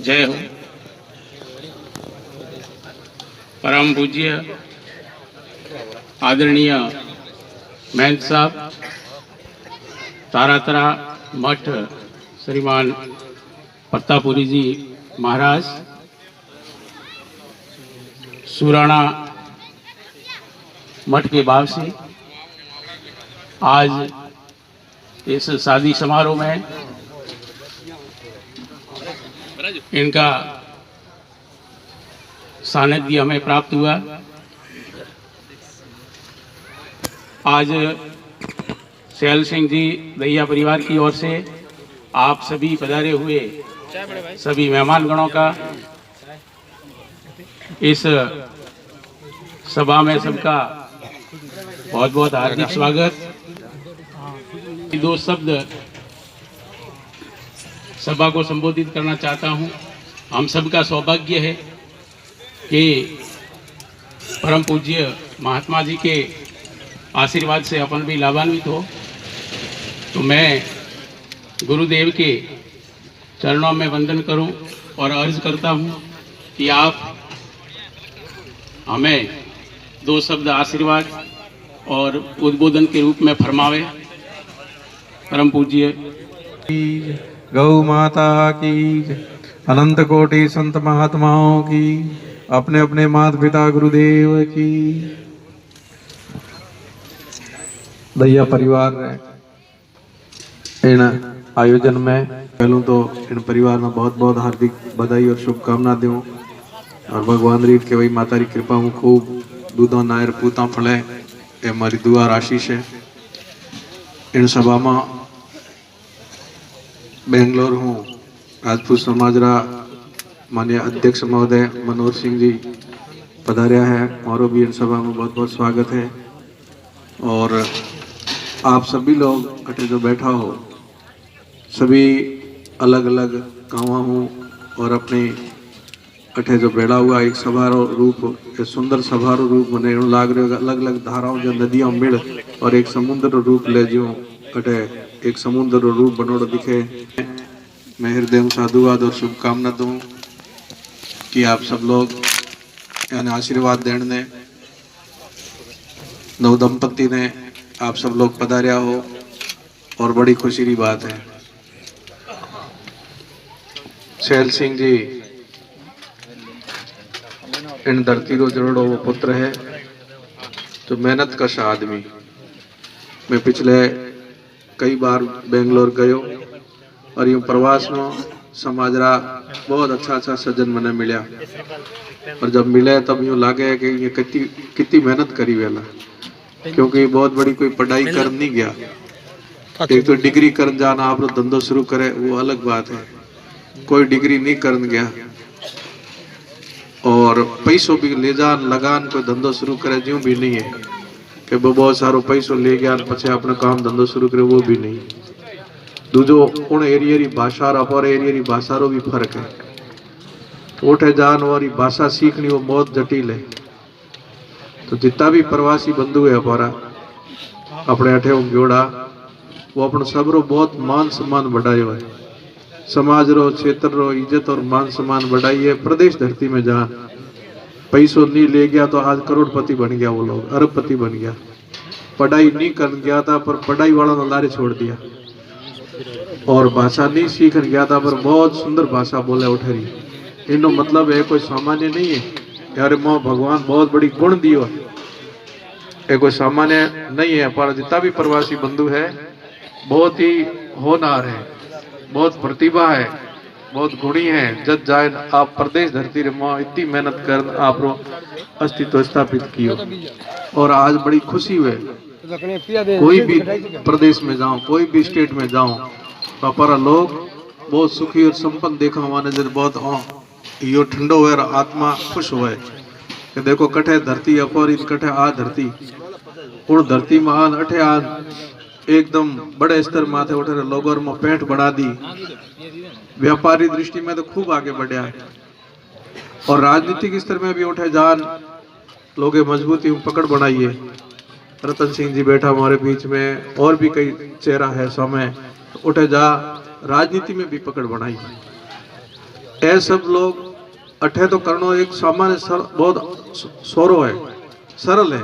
जय हो। परम पूज्य आदरणीय महंत साहब तारातरा मठ श्रीमान पत्तापुरी जी महाराज, सुराणा मठ के भाव से आज इस शादी समारोह में इनका सानिध्य हमें प्राप्त हुआ। आज सैल सिंह जी दैया परिवार की ओर से आप सभी पधारे हुए सभी मेहमानगणों का इस सभा में सबका बहुत बहुत हार्दिक स्वागत। दो शब्द सभा को संबोधित करना चाहता हूं। हम सबका सौभाग्य है कि परम पूज्य महात्मा जी के आशीर्वाद से अपन भी लाभान्वित हो। तो मैं गुरुदेव के चरणों में वंदन करूं और अर्ज करता हूं कि आप हमें दो शब्द आशीर्वाद और उद्बोधन के रूप में फरमावे। परम पूज्य गौ माता की, अनंत कोटि संत महात्माओं की, अपने अपने माता पिता गुरुदेव की। दैया परिवार इन आयोजन में पहलू तो इन परिवार में बहुत बहुत हार्दिक बधाई और शुभकामना दूं और भगवान रीत के वही माता री कृपा हूँ खूब दूधों नायर पूता फले ये हमारी दुआ आशीष है। इन सभा में बेंगलोर हूँ राजपूत समाज रा माननीय अध्यक्ष महोदय मनोहर सिंह जी पधारिया है और भी इन सभा में बहुत बहुत स्वागत है। और आप सभी लोग अटे जो बैठा हो सभी अलग अलग गाँव हूँ और अपने अठे जो बैठा हुआ एक समारोह रूप एक सुंदर समारोह रूप बने लाग रहे अलग अलग धाराओं जो नदियों मिल और एक समुद्र रूप ले जो अटे एक समुद्र रूप बनोड़ो दिखे। मैं हृदय साधुवाद और शुभकामना दूं कि आप सब लोग यानी आशीर्वाद देने नव दंपति ने आप सब लोग पधारिया हो और बड़ी खुशी की बात है। सैल सिंह जी इन धरती को जड़ो वो पुत्र है जो मेहनत कश आदमी। मैं पिछले कई बार बेंगलोर गयो और यूं प्रवास में समाज रा बहुत अच्छा सज्जन मने मिला और जब मिले तब यूं लागे कि ये कितनी मेहनत करी वेला, क्योंकि बहुत बड़ी कोई पढ़ाई कर नहीं गया। एक तो डिग्री कर जाना आप धंधो शुरू करे वो अलग बात है, कोई डिग्री नहीं करन गया और पैसों भी ले जान लगान कोई धंधो शुरू करे ज्यों भी नहीं है कि वो बहुत सारो पैसों ले गया पछे अपना काम धंधो शुरू करे, वो भी नहीं। दूजो उन एरिया री भाषा और अपर एरिया री भाषा रो भी फर्क है। उठे जान और भाषा सीखनी वो बहुत जटिल है। तो जितना भी प्रवासी बंधु है हमारा अपने अठे जोड़ा वो अपन सबरो बहुत मान सम्मान बढ़ायो है। समाज रो क्षेत्र रो इज्जत और मान सम्मान बढ़ाई है। प्रदेश धरती में जहाँ पैसों नहीं ले गया तो आज करोड़पति बन गया, वो लोग अरबपति बन गया। पढ़ाई नहीं कर गया था पर पढ़ाई वाला ने लारे छोड़ दिया और भाषा नहीं सीख गया था पर बहुत सुंदर भाषा बोले उठेरी। इनो मतलब है कोई सामान्य नहीं है यार, माँ भगवान बहुत बड़ी गुण दियो है, ये कोई सामान्य नहीं है। पर जितना भी प्रवासी बंधु है बहुत ही होनहार है, बहुत प्रतिभा है, बहुत गुणी है। जब जाए आप प्रदेश धरती रे माँ इतनी मेहनत कर आप अस्तित्व स्थापित कियो और आज बड़ी खुशी हुए। कोई भी प्रदेश में जाऊं कोई भी स्टेट में जाऊं तो पर लोग बहुत सुखी और संपन्न देखा हुआ नजर बहुत यो ठंडो हुए आत्मा खुश हुए कि देखो कठे धरती अपर कठे आ धरती उड़ धरती में आन अठे आन एकदम बड़े स्तर माथे उठे लोगों में पेंट बढ़ा दी। व्यापारी दृष्टि में तो खूब आगे बढ़ा है और राजनीतिक स्तर में भी उठे जान लोग मजबूती पकड़ बनाई है। रतन सिंह जी बैठा हमारे बीच में और भी कई चेहरा है समय उठे जा राजनीति में भी पकड़ बनाई। ए सब लोग अठे तो करनो एक सामान्य बहुत सोरो है, सरल है।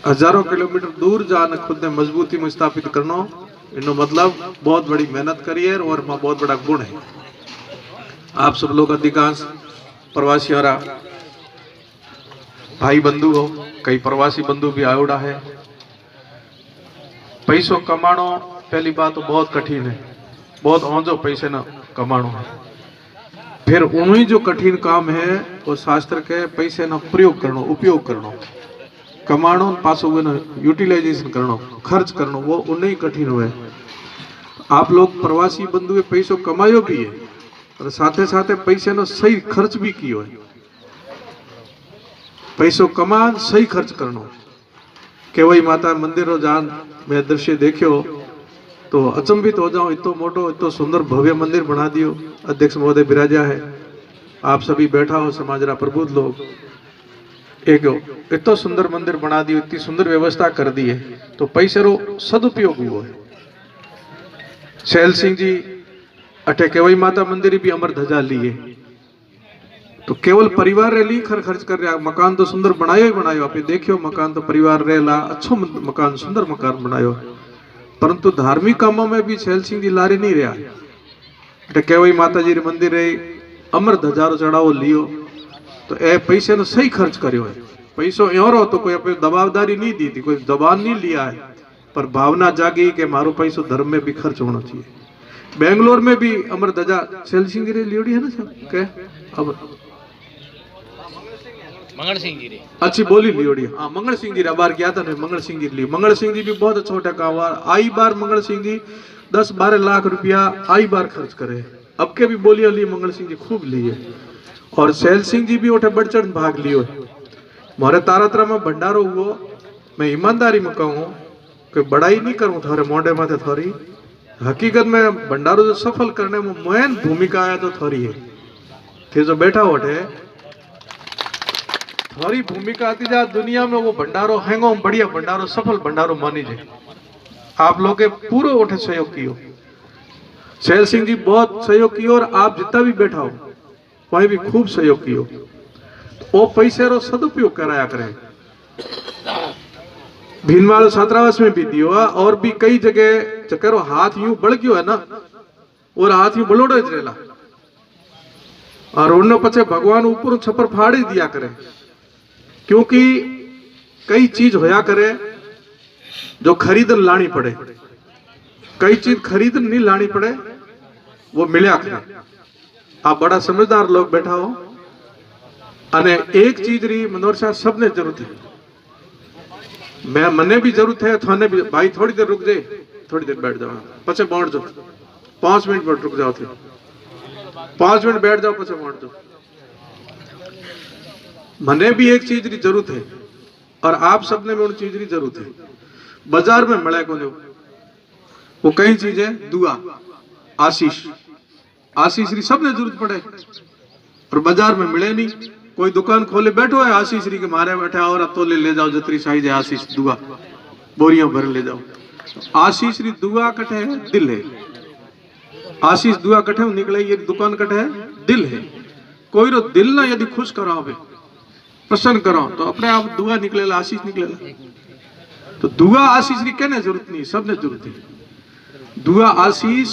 हजारों किलोमीटर दूर जाना खुद ने मजबूती में स्थापित करनो, इनो मतलब बहुत बड़ी मेहनत करी है और बहुत बड़ा गुण है। आप सब लोग अधिकांश प्रवासी भाई बंधु हो, कई प्रवासी बंधु भी आयोड़ा है। पैसों कमानो पहली बात तो बहुत कठिन है, बहुत औंजो पैसे न कमानो है। फिर उन्हीं जो कठिन काम है वो शास्त्र के पैसे न प्रयोग करनो, उपयोग करनो, कमानो पासो न यूटिलाइजेशन करनो, खर्च करनो, वो उन्हीं कठिन हुए। आप लोग प्रवासी बंधु पैसों कमायो भी है और साथे साथे पैसे न सही खर्च भी कियो है। पैसों कमान सही खर्च करनो। केवई माता मंदिरों जान मैं दृश्य देखियो तो अचंभित हो जाऊं, इतो मोटो इतो सुंदर भव्य मंदिर बना दियो। अध्यक्ष महोदय विराजा है, आप सभी बैठा हो समाजरा प्रबुद्ध लोग, एक इतो सुंदर मंदिर बना दियो, इतनी सुंदर व्यवस्था कर दी है, तो पैसे रो सदुपयोग हुआ है। शैल सिंह जी अठे केवई माता मंदिर भी अमर ध्वजा लिए, तो केवल परिवार रे ली खर्च कर रहा। मकान तो सुंदर बनायो ही बनायो, आप देखियो मकान तो परिवार रे ला अच्छो मकान, सुंदर मकान बनायो, परंतु धार्मिक कामों में भी शैल सिंह जी लारे नहीं रहा। अटे केवई माता जी रे मंदिर रे अमर ध्वजारो चढ़ावो लियो, तो ए पैसे ने सही खर्च करियो है। पैसों एरो तो कोई अपनी दबावदारी नहीं दी थी, कोई दबाव नहीं लिया है, पर भावना जागी कि मारो पैसो धर्म में भी खर्च होना चाहिए। बेंगलोर में भी अमर ध्वजा शैल सिंह जी रे लियोड़ी है ना सब के, अब मंगल सिंह जी रे अच्छी बोली लियोड़ी। हाँ मंगल सिंह जी बार गया था, मंगल सिंह जी ली। मंगल सिंह जी भी बहुत छोटा काम आई बार मंगल सिंह जी 10-12 लाख रुपया आई बार खर्च करे। अब के भी बोलियां ली मंगल सिंह जी खूब ली है। और शैल सिंह जी भी उठे बढ़ चढ़ भाग लियो। मोरे तारात्रा में भंडारो हुआ, मैं ईमानदारी में कहूँ कि बड़ाई नहीं करूँ थारे मोडे माथे थोड़ी, हकीकत में भंडारो जो सफल करने में मेन भूमिका आया तो थोड़ी है। थे जो बैठा उठे थोड़ी भूमिका आती जा दुनिया में, वो भंडारो हैंगो बढ़िया भंडारो सफल भंडारो मानी जाए। आप लोग के पूरे उठे सहयोग कियो, शैल सिंह जी बहुत सहयोग कियो, और आप जितना भी बैठा हो वही भी खूब सहयोग कियो। वो पैसे रो सदुपयोग कराया करें। भीनमाल छात्रावास में भी दियो, और भी कई जगह चक्कर हाथ यूं बढ़ गयो है ना, और हाथ यूं बलोड़े रहेला, और उन पचे भगवान ऊपर छपर फाड़ी दिया करे। क्योंकि कई चीज होया करे जो खरीदन लानी पड़े, कई चीज खरीदन नहीं लानी पड़े, वो मिलया करे। आप बड़ा समझदार लोग बैठा हो, अने एक चीज री मनोरशा सबने जरूरत है, मैं मने भी जरूरत है, थाने भी। भाई थोड़ी देर रुक जाए, थोड़ी देर बैठ जाओ, पचे बांट जाओ, 5 मिनट बैठ रुक जाओ, 5 मिनट बैठ जाओ, पचे बांट जाओ। मने भी एक चीज की जरूरत है, और आप सबने भी उन चीज की जरूरत है। बाजार में मिले को वो कई चीज है, दुआ, आशीष, आशीष की सबने जरूरत पड़े, और बाजार में मिले नहीं। कोई दुकान खोले बैठो है आशीष री के मारे बैठा, और तो ले जाओ जतरी साइज है आशीष दुआ, बोरियां भर ले जाओ। आशीष री दुआ कटे है दिल है, आशीष दुआ कटे निकले, ये दुकान कटे है दिल है। कोई रो दिल ना यदि खुश करावे, प्रसन्न करो, तो अपने आप दुआ निकलेला, आशीष निकलेला। तो दुआ आशीष की कहने जरूरत नहीं, सबने जरूरत है। दुआ आशीष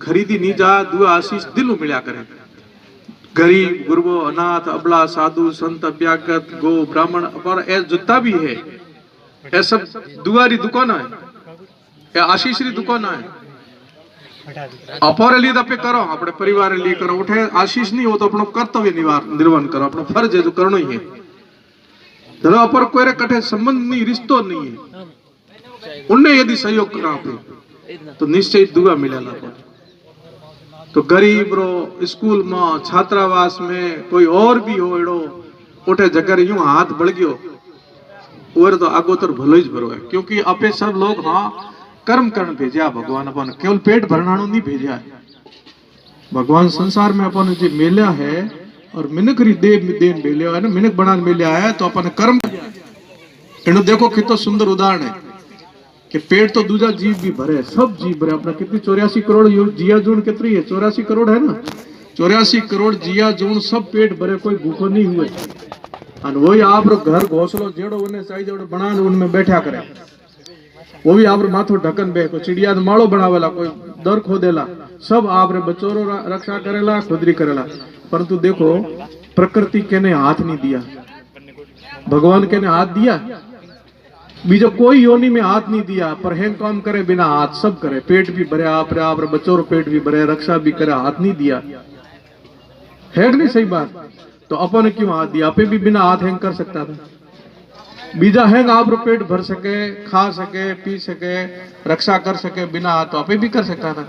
खरीदी नहीं जा, दुआ आशीष दिल मिला करे। गरीब गुरबो अनाथ अबला साधु संत अभ्यागत गो ब्राह्मण पर ए जुत्ता भी है, ए सब दुआ री दुकान है, ए आशीष री दुकान है। अपर लिए पे करो, अपने परिवार लिए करो, उठे आशीष नहीं हो तो अपनो कर्तव्य निर्वहन करो, अपनो फर्ज है जो करना ही है। धरो अपर कोई कठे संबंध नहीं, रिश्तो नहीं है, उन्हें यदि सहयोग करा तो निश्चय दुआ मिलेला। तो गरीब रो स्कूल में छात्रावास में कोई और भी हो एड़ो उठे जगह यूं हाथ बढ़ गयो, और तो आगोतर भलो ही भरो है। क्योंकि अपे सब लोग हाँ कर्म करण भेजा भगवान, अपन केवल पेट भरनानो नहीं भेजा है। भगवान संसार में अपन जो मेल्या है, और मिनक री देन मेल्या है ना, मिनक बना मेल्या है, तो अपन कर्म इनो देखो कितना सुंदर उदाहरण है कि पेट तो दूजा जीव भी भरे, सब जीव भरे। अपना कितनी 84 करोड़ जिया जून कितनी है, 84 करोड़ है ना, 84 करोड़ जिया जून सब पेट भरे, कोई भूखो नहीं हुए। और वही आप घर घोंसलो जेड़ो उन्हें चाहिए बना उनमें बैठा करे, वो भी आप माथो ढकन बे, कोई चिड़िया माड़ो बनावेला, कोई दर खोदेला, सब आप बचोरो रक्षा करेला, खुदरी करेला। परंतु देखो प्रकृति के ने हाथ नहीं दिया, भगवान के ने हाथ दिया, बीजो कोई योनि में हाथ नहीं दिया, पर हेम काम करे बिना हाथ सब करे, पेट भी भरे आप बचोरो पेट भी भरे, रक्षा भी करे, हाथ नहीं दिया है कि नहीं? सही बात। तो अपन ने क्यों हाथ दिया? आपे भी बिना हाथ हैंग कर सकता था। बीजा हैंग आप पेट भर सके, खा सके, पी सके, रक्षा कर सके बिना हाथ, तो आपे भी कर सकता था।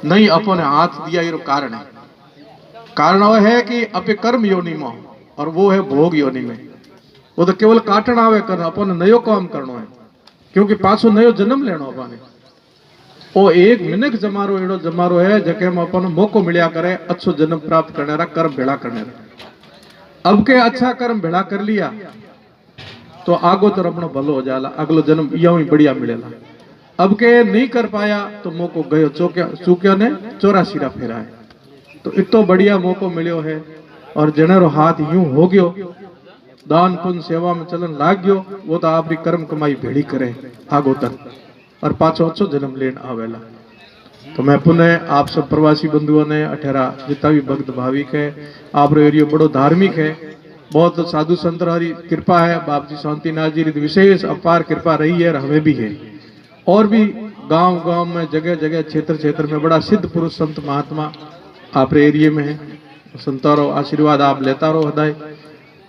नहीं, अपन ने हाथ दिया, ये कारण है। कारण वो है कि अपे कर्म योनि में और वो है भोग योनि में। वो तो केवल काटन आवे कर, अपन नयो काम करनो है, क्योंकि पाछो नयो जन्म लेनो अपन। ओ एक मिनट जमारो एड़ो जमारो है जके में अपन मौको मिलिया करे अच्छो जन्म प्राप्त करने रा, कर्म भेड़ा करने रा। अब के अच्छा कर्म भेड़ा कर लिया तो आगो तो अपनो भलो हो जाला, अगलो जन्म यूं ही बढ़िया मिलेला। अब के नहीं कर पाया तो मौको गयो, चूक्या ने 84 फेरा है। तो इतो बढ़िया मौको मिलो है, और जनेरो हाथ यूं हो गयो, दान पुण्य सेवा में चलन लाग गयो, वो तो आपरी कर्म कमाई भेड़ी करे आगो तक, और पाछो अच्छो जन्म लेन आवेला। तो मैं पुनः आप सब प्रवासी बंधुओं ने अठेरा जितना भी भक्त भाविक है, आप एरियो बड़ो धार्मिक है, बहुत साधु संत हरी कृपा है, बाप जी शांतिनाथ जी की विशेष अपार कृपा रही है, और हमें भी है। और भी गांव गांव में जगह जगह क्षेत्र क्षेत्र में बड़ा सिद्ध पुरुष संत महात्मा आप एरिए में है, संतारो आशीर्वाद आप लेता रहो हदाय।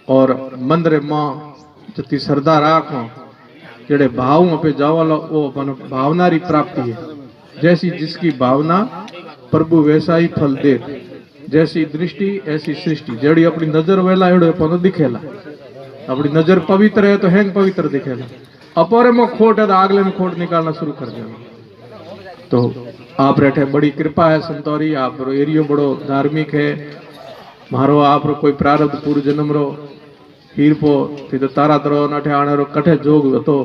और मंदिर माँ जति श्रद्धा राखो, जेड़े भाव पे जावालो वो अपन भावनारी प्राप्ति है। जैसी जिसकी भावना प्रभु वैसा ही फल दे, जैसी दृष्टि ऐसी सृष्टि। जेड़ी अपनी नजर वेला एड़ो अपन दिखेला, अपनी नजर पवित्र है तो हैंग पवित्र दिखेला, अपोरे में खोट है तो आगले में खोट निकालना शुरू कर देना। तो आप रेठे बड़ी कृपा है संतौरी, आप एरियो बड़ो धार्मिक है, मारो आप कोई प्रारब्ध पूर्व जन्म रो हीर पो थी तो तारा तरो नठे आने रो कठे जोग तो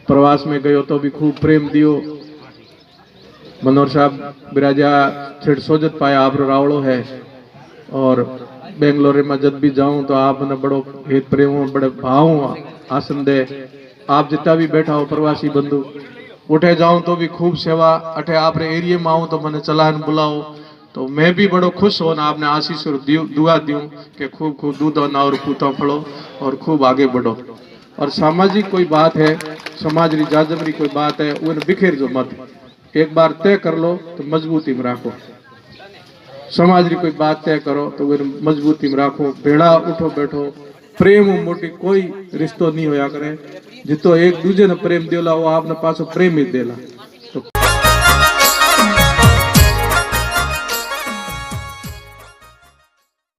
प्रवास में गयो तो भी खूब प्रेम दियो। मनोहर साहब बिराजा छेड़ सोजत पाया आप रावड़ो है, और बेंगलोर में जब भी जाऊं तो आपने बड़ो हित प्रेम बड़े भाव आसन दे। आप जितना भी बैठा हो प्रवासी बंधु, उठे जाऊं तो भी खूब सेवा, अठे आप एरिया में आऊं तो मैंने चलान बुलाओ, तो मैं भी बड़ो खुश हो ना, आपने आशीष और दुआ दूं कि खूब खूब दूध और ना और पूता फड़ो और खूब आगे बढ़ो। और सामाजिक कोई बात है, समाज री जाजमरी कोई बात है, उन्हें बिखेर जो मत, एक बार तय कर लो तो मजबूती में राखो। समाज री कोई बात तय करो तो उन्हें मजबूती में राखो, भेड़ा उठो बैठो, प्रेम मोटी कोई रिश्तो नहीं होया करे। जितो एक दूजे ने प्रेम देला वो आपने पासो प्रेम ही देला।